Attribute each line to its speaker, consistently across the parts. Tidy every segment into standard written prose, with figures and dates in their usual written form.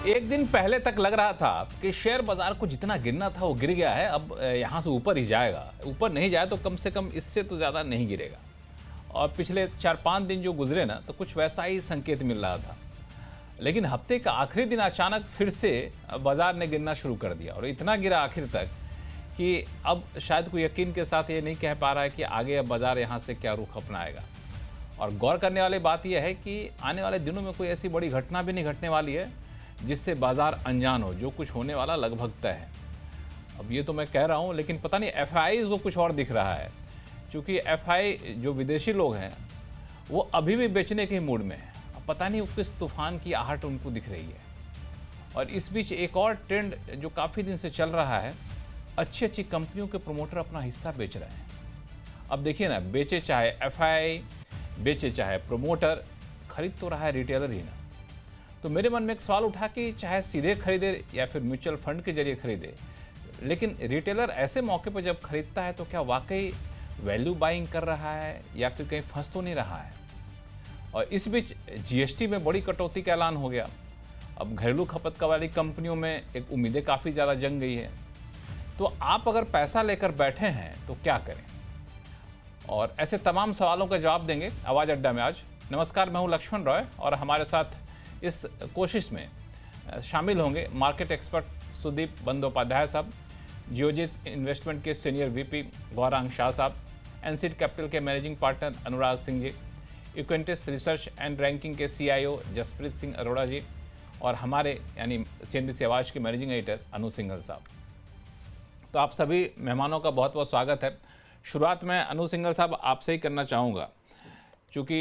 Speaker 1: एक दिन पहले तक लग रहा था कि शेयर बाजार को जितना गिरना था वो गिर गया है। अब यहाँ से ऊपर ही जाएगा। ऊपर नहीं जाए तो कम से कम इससे तो ज़्यादा नहीं गिरेगा। और पिछले 4-5 दिन जो गुजरे ना, तो कुछ वैसा ही संकेत मिल रहा था। लेकिन हफ्ते का आखिरी दिन अचानक फिर से बाजार ने गिरना शुरू कर दिया, और इतना गिरा आखिर तक कि अब शायद कोई यकीन के साथ ये नहीं कह पा रहा है कि आगे अब बाजार यहाँ से क्या रुख अपनाएगा। और गौर करने वाली बात यह है कि आने वाले दिनों में कोई ऐसी बड़ी घटना भी नहीं घटने वाली है जिससे बाजार अनजान हो। जो कुछ होने वाला लगभग तय है। अब ये तो मैं कह रहा हूँ, लेकिन पता नहीं एफआईज को कुछ और दिख रहा है, क्योंकि एफआई जो विदेशी लोग हैं वो अभी भी बेचने के मूड में है। अब पता नहीं वो किस तूफान की आहट उनको दिख रही है। और इस बीच एक और ट्रेंड जो काफ़ी दिन से चल रहा है, अच्छी अच्छी कंपनियों के प्रमोटर अपना हिस्सा बेच रहे हैं। अब देखिए ना, बेचे चाहे एफआई, बेचे चाहे प्रमोटर, खरीद तो रहा है रिटेलर ही ना। तो मेरे मन में एक सवाल उठा कि चाहे सीधे खरीदे या फिर म्यूचुअल फंड के जरिए खरीदे, लेकिन रिटेलर ऐसे मौके पर जब खरीदता है तो क्या वाकई वैल्यू बाइंग कर रहा है या फिर कहीं फंस तो नहीं रहा है। और इस बीच जीएसटी में बड़ी कटौती का ऐलान हो गया। अब घरेलू खपत वाली कंपनियों में एक उम्मीदें काफ़ी ज़्यादा जम गई है। तो आप अगर पैसा लेकर बैठे हैं तो क्या करें, और ऐसे तमाम सवालों का जवाब देंगे आवाज़ अड्डा में आज। नमस्कार, मैं हूं लक्ष्मण रॉय, और हमारे साथ इस कोशिश में शामिल होंगे मार्केट एक्सपर्ट सुदीप बंदोपाध्याय साहब, जियोजित इन्वेस्टमेंट के सीनियर वीपी गौरांग शाह साहब, एनसीड कैपिटल के managing partner Anurag Singh ji, Equentis research and ranking के सीआईओ जसप्रीत सिंह अरोड़ा जी, और हमारे यानी सीएनबीसी आवाज़ के मैनेजिंग एडिटर अनु सिंघल साहब। तो आप सभी मेहमानों का बहुत बहुत स्वागत है। शुरुआत मैं अनु सिंघल साहब आपसे ही करना चाहूँगा, क्योंकि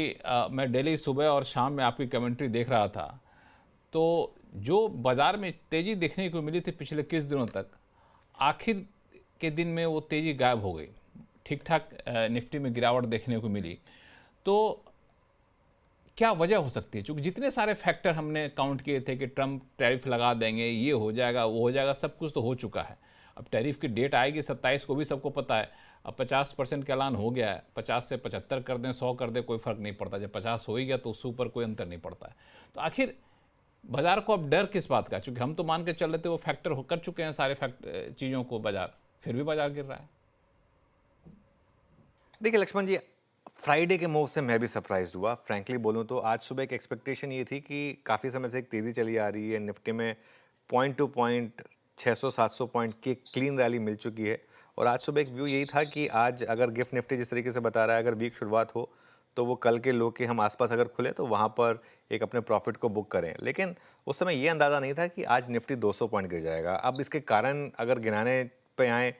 Speaker 1: मैं डेली सुबह और शाम में आपकी कमेंट्री देख रहा था। तो जो बाज़ार में तेज़ी देखने को मिली थी पिछले कुछ दिनों तक, आखिर के दिन में वो तेज़ी गायब हो गई। ठीक ठाक निफ्टी में गिरावट देखने को मिली। तो क्या वजह हो सकती है? क्योंकि जितने सारे फैक्टर हमने काउंट किए थे कि ट्रम्प टैरिफ लगा देंगे, ये हो जाएगा, वो हो जाएगा, सब कुछ तो हो चुका है। अब टैरिफ की डेट आएगी 27 को, भी सबको पता है। अब 50% का ऐलान हो गया है। 50 से 75 कर दें, 100 कर दें, कोई फ़र्क नहीं पड़ता। जब 50 हो ही गया तो उससे ऊपर कोई अंतर नहीं पड़ता है। तो आखिर बाजार को अब डर किस बात का? क्योंकि हम तो मान के चल रहे थे वो फैक्टर कर चुके हैं सारे चीज़ों को बाजार, फिर भी बाजार गिर रहा है।
Speaker 2: देखिए लक्ष्मण जी, फ्राइडे के मूव से मैं भी सरप्राइज्ड हुआ। फ्रैंकली बोलूं तो आज सुबह एक एक्सपेक्टेशन ये थी कि काफ़ी समय से एक तेज़ी चली आ रही है निफ्टी में, पॉइंट टू पॉइंट 600-700 पॉइंट की क्लीन रैली मिल चुकी है। और आज सुबह एक व्यू यही था कि आज अगर गिफ्ट निफ्टी जिस तरीके से बता रहा है, अगर वीक शुरुआत हो तो वो कल के लो के हम आसपास अगर खुले तो वहाँ पर एक अपने प्रॉफिट को बुक करें। लेकिन उस समय ये अंदाज़ा नहीं था कि आज निफ्टी 200 पॉइंट गिर जाएगा। अब इसके कारण अगर गिनाने पे आए,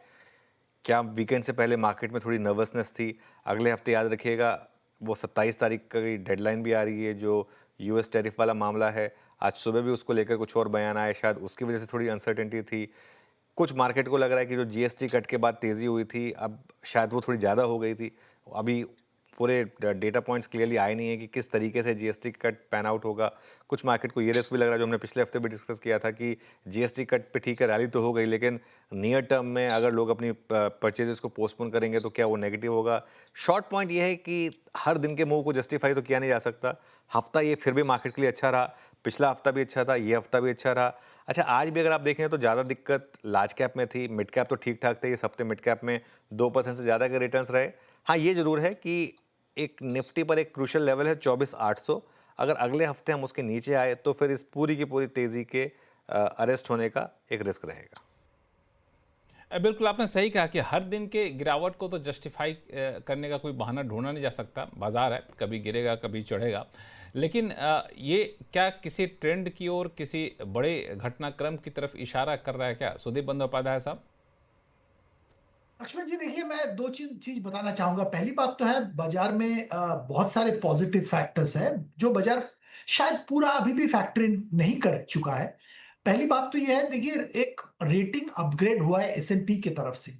Speaker 2: क्या वीकेंड से पहले मार्केट में थोड़ी नर्वसनेस थी। अगले हफ्ते याद रखिएगा वो 27 तारीख की डेडलाइन भी आ रही है, जो यूएस टैरिफ वाला मामला है। आज सुबह भी उसको लेकर कुछ और बयान आए, शायद उसकी वजह से थोड़ी अनसर्टेनिटी थी। कुछ मार्केट को लग रहा है कि जो जीएसटी कट के बाद तेज़ी हुई थी, अब शायद वो थोड़ी ज़्यादा हो गई थी। अभी पूरे डेटा पॉइंट्स क्लियरली आए नहीं है कि किस तरीके से जीएसटी कट पैन आउट होगा। कुछ मार्केट को ये रिस्क भी लग रहा है, जो हमने पिछले हफ्ते भी डिस्कस किया था, कि जीएसटी कट पे ठीक है रैली तो हो गई, लेकिन नियर टर्म में अगर लोग अपनी परचेजेस को पोस्टपोन करेंगे तो क्या वो नेगेटिव होगा। शॉर्ट पॉइंट ये है कि हर दिन के मूव को जस्टिफाई तो किया नहीं जा सकता। हफ्ता ये फिर भी मार्केट के लिए अच्छा रहा, पिछला हफ्ता भी अच्छा था, ये हफ्ता भी अच्छा रहा। अच्छा, आज भी अगर आप देखें तो ज़्यादा दिक्कत लार्ज कैप में थी, मिड कैप तो ठीक ठाक थे। इस हफ्ते मिड कैप में 2% से ज़्यादा के रिटर्न्स रहे। हाँ, ये जरूर है कि एक निफ्टी पर एक क्रूशियल लेवल है 24,800। अगर अगले हफ्ते हम उसके नीचे आए तो फिर इस पूरी की पूरी तेज़ी के अरेस्ट होने का एक रिस्क रहेगा।
Speaker 1: बिल्कुल आपने सही कहा कि हर दिन के गिरावट को तो जस्टिफाई करने का कोई बहाना ढूंढा नहीं जा सकता। बाजार है, कभी गिरेगा कभी चढ़ेगा। लेकिन ये क्या किसी ट्रेंड की ओर, किसी बड़े घटनाक्रम की तरफ इशारा कर रहा है क्या, सुदीप बंदोपाध्याय साहब?
Speaker 3: लक्ष्मण जी, देखिए, मैं दो चीज बताना चाहूंगा। पहली बात तो है, बाजार में बहुत सारे पॉजिटिव फैक्टर्स हैं जो बाजार शायद पूरा अभी भी फैक्टर इन नहीं कर चुका है। पहली बात तो यह है, देखिए, एक रेटिंग अपग्रेड हुआ है एसएनपी की तरफ से।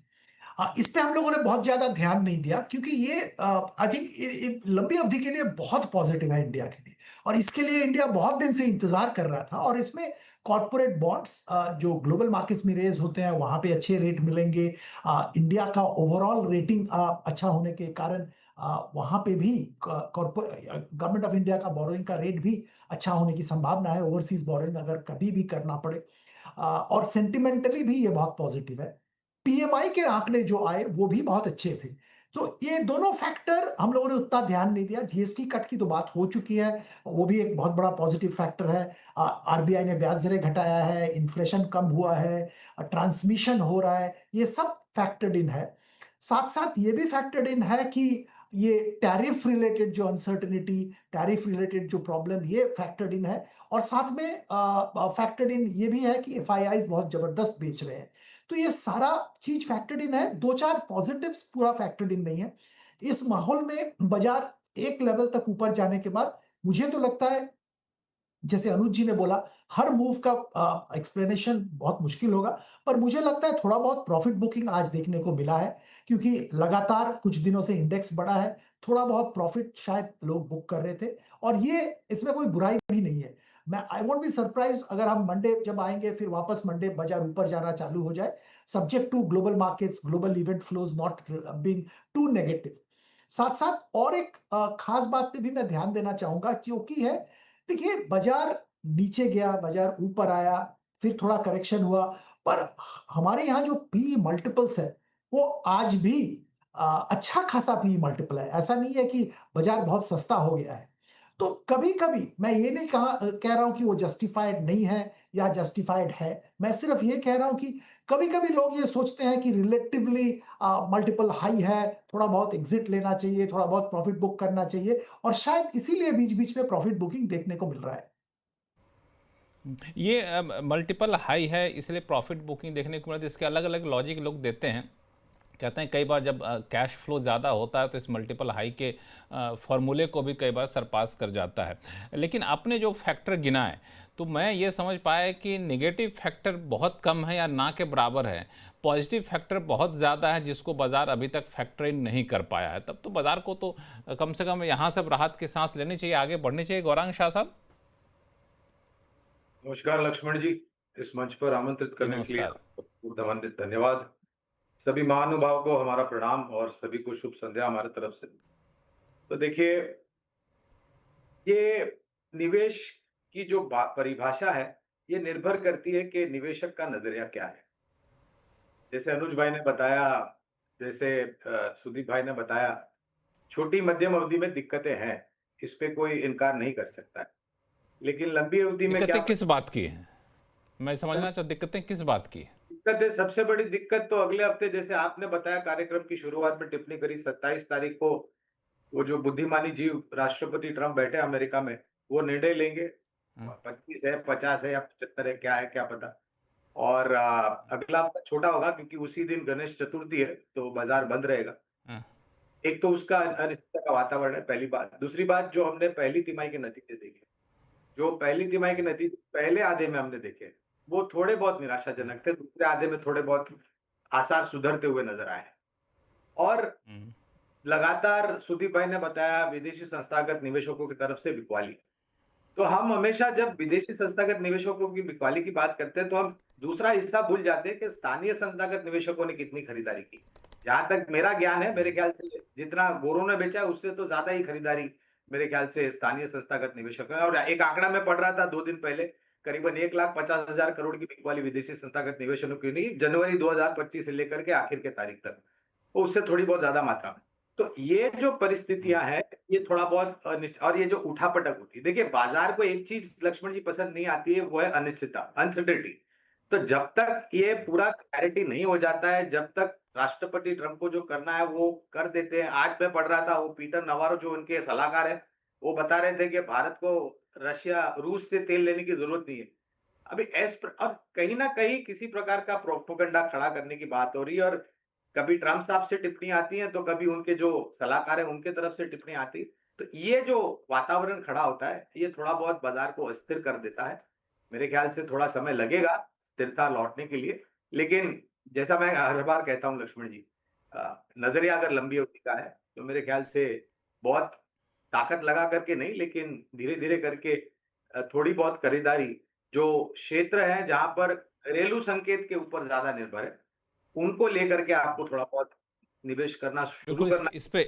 Speaker 3: इस पे हम लोगों ने बहुत ज्यादा ध्यान नहीं दिया, क्योंकि ये आई थिंक लंबी अवधि के लिए बहुत पॉजिटिव है इंडिया के लिए। और इसके लिए इंडिया बहुत दिन से इंतजार कर रहा था। और इसमें कॉर्पोरेट बॉन्ड्स जो ग्लोबल मार्केट्स में रेज होते हैं, वहां पे अच्छे रेट मिलेंगे। इंडिया का ओवरऑल रेटिंग अच्छा होने के कारण वहां पे भी गवर्नमेंट ऑफ इंडिया का बोरोइंग का रेट भी अच्छा होने की संभावना है, ओवरसीज बोरोइंग अगर कभी भी करना पड़े। और सेंटिमेंटली भी ये बहुत पॉजिटिव है। पीएमआई के आंकड़े जो आए वो भी बहुत अच्छे थे। तो ये दोनों फैक्टर हम लोगों ने उतना ध्यान नहीं दिया। जीएसटी कट की तो बात हो चुकी है, वो भी एक बहुत बड़ा पॉजिटिव फैक्टर है। आरबीआई ने ब्याज दरें घटाया है, इन्फ्लेशन कम हुआ है, ट्रांसमिशन हो रहा है, ये सब फैक्टर्ड इन है। साथ साथ ये भी फैक्टर्ड इन है कि ये टैरिफ रिलेटेड जो अनसर्टेनिटी, टैरिफ रिलेटेड जो प्रॉब्लम, ये फैक्टर्ड इन है। और साथ में फैक्टर्ड इन ये भी है कि एफआईआईज बहुत जबरदस्त बेच रहे हैं। तो ये सारा चीज फैक्टर्ड इन है, दो चार पॉजिटिव्स पूरा फैक्टर्ड इन नहीं है। इस माहौल में बाजार एक लेवल तक ऊपर जाने के बाद मुझे तो लगता है, जैसे अनुज जी ने बोला, हर मूव का एक्सप्लेनेशन बहुत मुश्किल होगा, पर मुझे लगता है थोड़ा बहुत प्रॉफिट बुकिंग आज देखने को मिला है, क्योंकि लगातार कुछ दिनों से इंडेक्स बढ़ा है। थोड़ा बहुत प्रॉफिट शायद लोग बुक कर रहे थे, और ये इसमें कोई बुराई भी नहीं है। मैं आई वोंट बी सरप्राइज अगर हम मंडे जब आएंगे, फिर वापस मंडे बाजार ऊपर जाना चालू हो जाए, subject to global markets, global event flows not being too negative. साथ साथ और एक खास बात पे भी मैं ध्यान देना चाहूंगा, क्योंकि है, देखिए, बाजार नीचे गया, बाजार ऊपर आया, फिर थोड़ा करेक्शन हुआ, पर हमारे यहाँ जो पी मल्टीपल्स है वो आज भी अच्छा खासा पी मल्टीपल है। ऐसा नहीं है कि बाजार बहुत सस्ता हो गया है। तो कभी कभी मैं ये नहीं कह रहा हूं कि वो जस्टिफाइड नहीं है या जस्टिफाइड है। मैं सिर्फ ये कह रहा हूं कि कभी कभी लोग ये सोचते हैं कि रिलेटिवली मल्टीपल हाई है, थोड़ा बहुत एग्जिट लेना चाहिए, थोड़ा बहुत प्रॉफिट बुक करना चाहिए, और शायद इसीलिए बीच बीच में प्रॉफिट बुकिंग देखने को मिल रहा है।
Speaker 1: ये मल्टीपल हाई है इसलिए प्रॉफिट बुकिंग देखने को मिलती है, इसके अलग अलग लॉजिक लोग देते हैं। कहते हैं कई बार जब कैश फ्लो ज़्यादा होता है तो इस मल्टीपल हाई के फॉर्मूले को भी कई बार सरपास कर जाता है। लेकिन आपने जो फैक्टर गिना है तो मैं ये समझ पाया कि नेगेटिव फैक्टर बहुत कम है या ना के बराबर है, पॉजिटिव फैक्टर बहुत ज़्यादा है जिसको बाजार अभी तक फैक्टर इन नहीं कर पाया है। तब तो बाजार को तो कम से कम यहाँ से राहत की सांस लेनी चाहिए, आगे बढ़नी चाहिए। गौरांग शाह साहब,
Speaker 4: नमस्कार लक्ष्मण जी, इस मंच पर आमंत्रित
Speaker 1: जी
Speaker 4: करने के लिए
Speaker 1: नमस्कार।
Speaker 4: आपको धन्यवाद। सभी महानुभाव को हमारा प्रणाम और सभी को शुभ संध्या हमारे तरफ से। तो देखिए, ये निवेश की जो परिभाषा है, ये निर्भर करती है कि निवेशक का नजरिया क्या है। जैसे अनुज भाई ने बताया, जैसे सुदीप भाई ने बताया, छोटी मध्यम अवधि में दिक्कतें हैं, इस पे कोई इनकार नहीं कर सकता है। लेकिन लंबी अवधि में
Speaker 1: दिक्कतें
Speaker 4: क्या
Speaker 1: किस बात की हैं, मैं समझना चाहता, दिक्कतें किस बात की हैं?
Speaker 4: दिक्कत है? सबसे बड़ी दिक्कत तो अगले हफ्ते, जैसे आपने बताया कार्यक्रम की शुरुआत में टिप्पणी करी, 27 तारीख को वो जो बुद्धिमानी जीव राष्ट्रपति ट्रंप बैठे अमेरिका में, वो निर्णय लेंगे।
Speaker 1: हाँ,
Speaker 4: 25 है, 50 है या 75 है, क्या पता। और अगला हफ्ता छोटा होगा क्योंकि उसी दिन गणेश चतुर्थी है, तो बाजार बंद रहेगा।
Speaker 1: हाँ,
Speaker 4: एक तो उसका अनिश्चितता का वातावरण है, पहली बात। दूसरी बात, जो हमने पहली तिमाही के नतीजे देखे, जो पहली तिमाही के नतीजे पहले आधे में हमने देखे, वो थोड़े बहुत निराशाजनक थे। दूसरे आधे में थोड़े बहुत आसार सुधरते हुए नजर आए। और
Speaker 1: हम्म,
Speaker 4: लगातार सुदीप भाई ने बताया, विदेशी संस्थागत निवेशकों की तरफ से बिकवाली। तो हम हमेशा जब विदेशी संस्थागत निवेशकों की बिकवाली की बात करते हैं तो हम दूसरा हिस्सा भूल जाते हैं कि स्थानीय संस्थागत निवेशकों ने कितनी खरीदारी की। जहां तक मेरा ज्ञान है, मेरे ख्याल से जितना गोरों ने बेचा है उससे तो ज्यादा ही खरीदारी मेरे ख्याल से स्थानीय संस्थागत निवेशकों ने। और एक आंकड़ा मैं पढ़ रहा था 2 दिन पहले, करीबन 1,50,000 करोड़ की बिकवाली विदेशी संस्थागत निवेशकों की नहीं, जनवरी 2025 से लेकर के आखिर के तारीख तक, तो उससे थोड़ी बहुत ज्यादा मात्रा में। तो ये जो परिस्थितियां हैं, ये थोड़ा बहुत और ये जो उठापटक होती है, देखिए बाजार को एक चीज लक्ष्मण जी पसंद नहीं आती है, वो है अनिश्चितता, अनसर्टेनिटी। तो जब तक ये पूरा क्लैरिटी नहीं हो जाता है, जब तक राष्ट्रपति ट्रंप को जो करना है वो कर देते हैं। आज मैं पढ़ रहा था, वो पीटर नवारो जो उनके सलाहकार है, वो बता रहे थे कि भारत को रशिया रूस से तेल लेने की जरूरत नहीं है। अभी अब कहीं ना कहीं किसी प्रकार का प्रोपोगंडा खड़ा करने की बात हो रही है। और कभी ट्रंप साहब से टिप्पणी आती है तो कभी उनके जो सलाहकार है उनके तरफ से टिप्पणी आती। तो ये जो वातावरण खड़ा होता है, ये थोड़ा बहुत बाजार को अस्थिर कर देता है। मेरे ख्याल से थोड़ा समय लगेगा स्थिरता लौटने के लिए। लेकिन जैसा मैं हर बार कहता हूं लक्ष्मण जी, नजरिया अगर लंबी अवधि का है तो मेरे ख्याल से बहुत ताकत लगा करके नहीं, लेकिन धीरे धीरे करके थोड़ी बहुत खरीदारी, जो क्षेत्र है जहां पर घरेलू संकेत के ऊपर ज्यादा निर्भर है, उनको लेकर के आपको थोड़ा बहुत निवेश करना शुरू
Speaker 1: बिल्कुल
Speaker 4: करना।
Speaker 1: इस पे